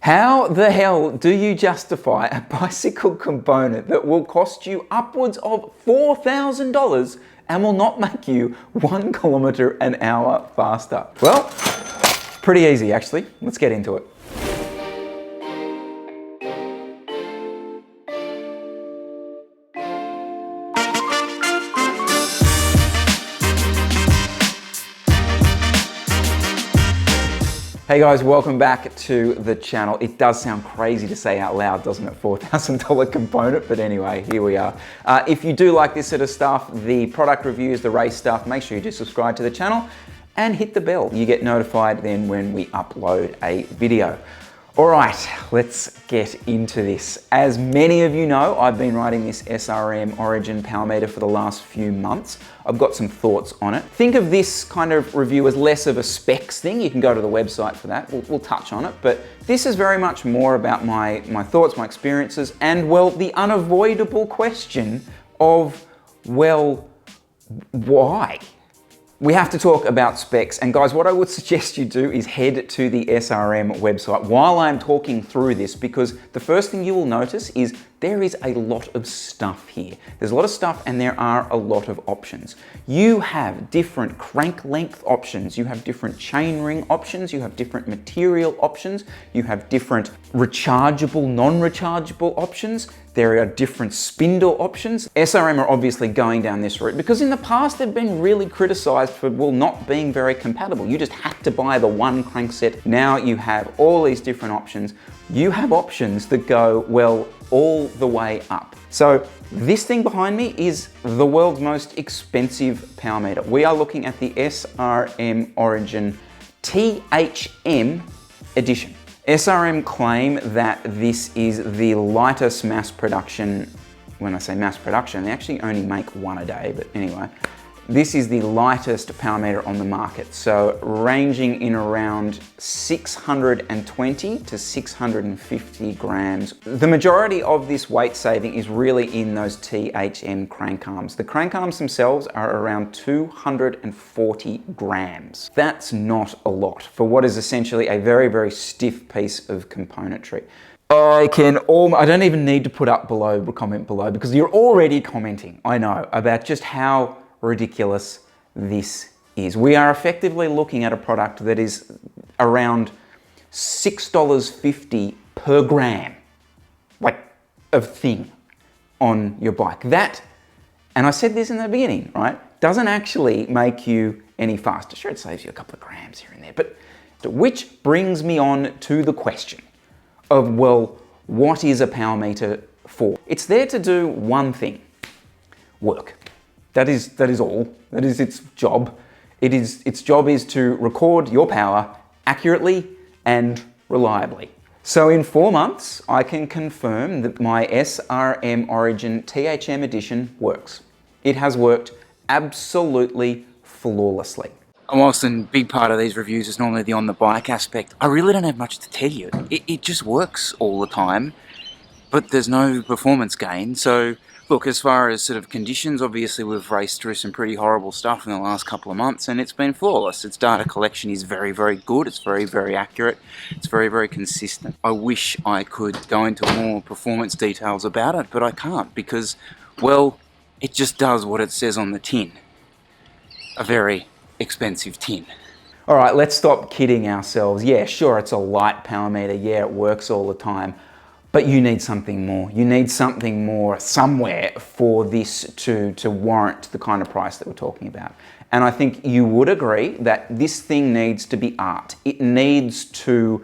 How the hell do you justify a bicycle component that will cost you upwards of $4,000 and will not make you 1 kilometer an hour faster? Well, pretty easy actually. Let's get into it. Hey guys, welcome back to the channel. It does sound crazy to say out loud, doesn't it? $4,000 component, but anyway, here we are. If you do like this sort of stuff, the product reviews, the race stuff, make sure you do subscribe to the channel and hit the bell. You get notified then when we upload a video. All right, let's get into this. As many of you know, I've been riding this SRM Origin PowerMeter for the last few months. I've got some thoughts on it. Think of this kind of review as less of a specs thing. You can go to the website for that. We'll touch on it, but this is very much more about my thoughts, my experiences, and well, the unavoidable question of, well, why? We have to talk about specs, and guys, what I would suggest you do is head to the SRM website while I'm talking through this, because the first thing you will notice is there is a lot of stuff here. There's a lot of stuff and there are a lot of options. You have different crank length options, you have different chainring options, you have different material options, you have different rechargeable, non-rechargeable options, there are different spindle options. SRM are obviously going down this route because in the past they've been really criticized for, well, not being very compatible. You just had to buy the one crankset. Now you have all these different options. You have options that go, well, all the way up. So this thing behind me is the world's most expensive power meter. We are looking at the SRM Origin THM edition. SRM claim that this is the lightest mass production. When I say mass production, they actually only make one a day, but anyway. This is the lightest power meter on the market, so ranging in around 620 to 650 grams. The majority of this weight saving is really in those THM crank arms. The crank arms themselves are around 240 grams. That's not a lot for what is essentially a very, very stiff piece of componentry. I don't even need to put up comment below, because you're already commenting, I know, about just how ridiculous this is. We are effectively looking at a product that is around $6.50 per gram, like, of thing on your bike. That, and I said this in the beginning, right, doesn't actually make you any faster. Sure, it saves you a couple of grams here and there, but which brings me on to the question of, well, what is a power meter for? It's there to do one thing: work. That is all. That is its job. Its job is to record your power accurately and reliably. So in 4 months, I can confirm that my SRM Origin THM edition works. It has worked absolutely flawlessly. And whilst a big part of these reviews is normally the on the bike aspect, I really don't have much to tell you. It just works all the time, but there's no performance gain. So look, as far as sort of conditions, obviously we've raced through some pretty horrible stuff in the last couple of months and it's been flawless. Its data collection is very, very good. It's very, very accurate. It's very, very consistent. I wish I could go into more performance details about it, but I can't because, well, it just does what it says on the tin. A very expensive tin. All right, let's stop kidding ourselves. Yeah, sure, it's a light power meter. Yeah, it works all the time. But you need something more. You need something more somewhere for this to warrant the kind of price that we're talking about. And I think you would agree that this thing needs to be art. It needs to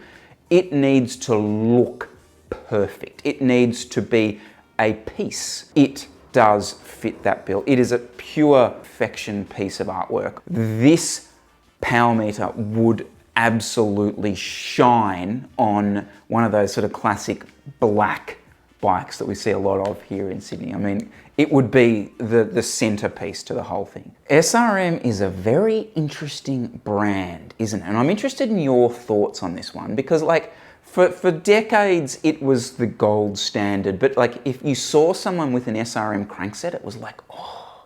look perfect. It needs to be a piece. It does fit that bill. It is a pure perfection piece of artwork. This power meter would absolutely shine on one of those sort of classic black bikes that we see a lot of here in Sydney. I mean, it would be the centerpiece to the whole thing. SRM is a very interesting brand, isn't it? And I'm interested in your thoughts on this one because, like, for decades it was the gold standard, but like if you saw someone with an SRM crankset, it was like, oh,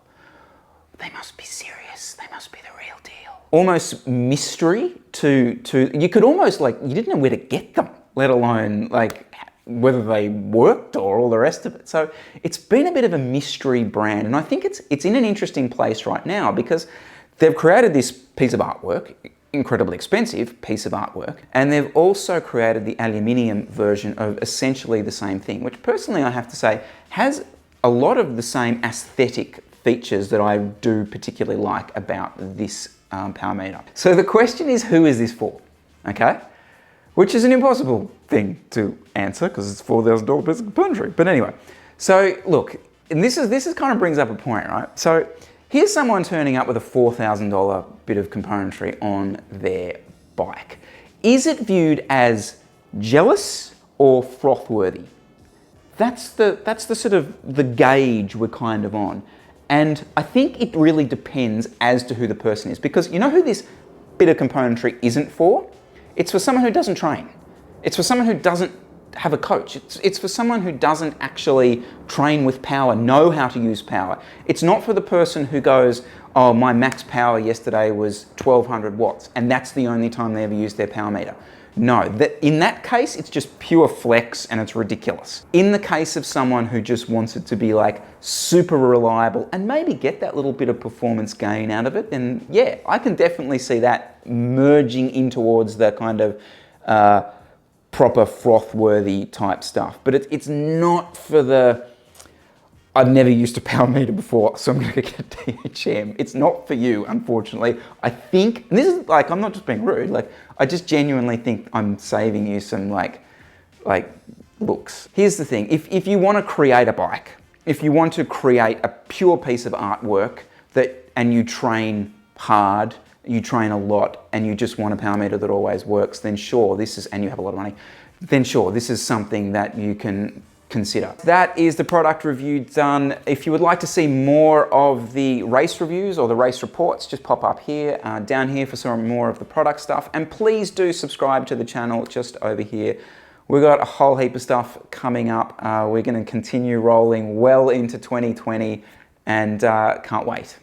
they must be serious. They must be the real deal. Almost mystery to you could almost, like, you didn't know where to get them. let alone like whether they worked or all the rest of it. So it's been a bit of a mystery brand, and I think it's in an interesting place right now because they've created this piece of artwork, incredibly expensive piece of artwork, and they've also created the aluminium version of essentially the same thing, which personally I have to say has a lot of the same aesthetic features that I do particularly like about this PowerMeter. So the question is, who is this for? Okay, which is an impossible thing to answer because it's $4,000 piece of componentry. But anyway, so look, and this kind of brings up a point, right? So here's someone turning up with a $4,000 bit of componentry on their bike. Is it viewed as jealous or froth-worthy? That's the sort of the gauge we're kind of on. And I think it really depends as to who the person is, because you know who this bit of componentry isn't for? It's for someone who doesn't train. It's for someone who doesn't have a coach. It's for someone who doesn't actually train with power, know how to use power. It's not for the person who goes, oh, my max power yesterday was 1200 watts, and that's the only time they ever use their power meter. No, in that case, it's just pure flex and it's ridiculous. In the case of someone who just wants it to be like super reliable and maybe get that little bit of performance gain out of it, then yeah, I can definitely see that merging in towards the kind of proper froth-worthy type stuff. But it's not for the, I've never used a power meter before, so I'm gonna get THM. It's not for you, unfortunately. I think, and this is like, I'm not just being rude, like, I just genuinely think I'm saving you some like looks. Here's the thing, if you wanna create a bike, if you want to create a pure piece of artwork and you train hard, you train a lot, and you just want a power meter that always works, then sure, and you have a lot of money, then sure, this is something that you can consider. That is the product review done. If you would like to see more of the race reviews or the race reports, just pop up here, down here for some more of the product stuff. And please do subscribe to the channel just over here. We've got a whole heap of stuff coming up. We're going to continue rolling well into 2020 and can't wait.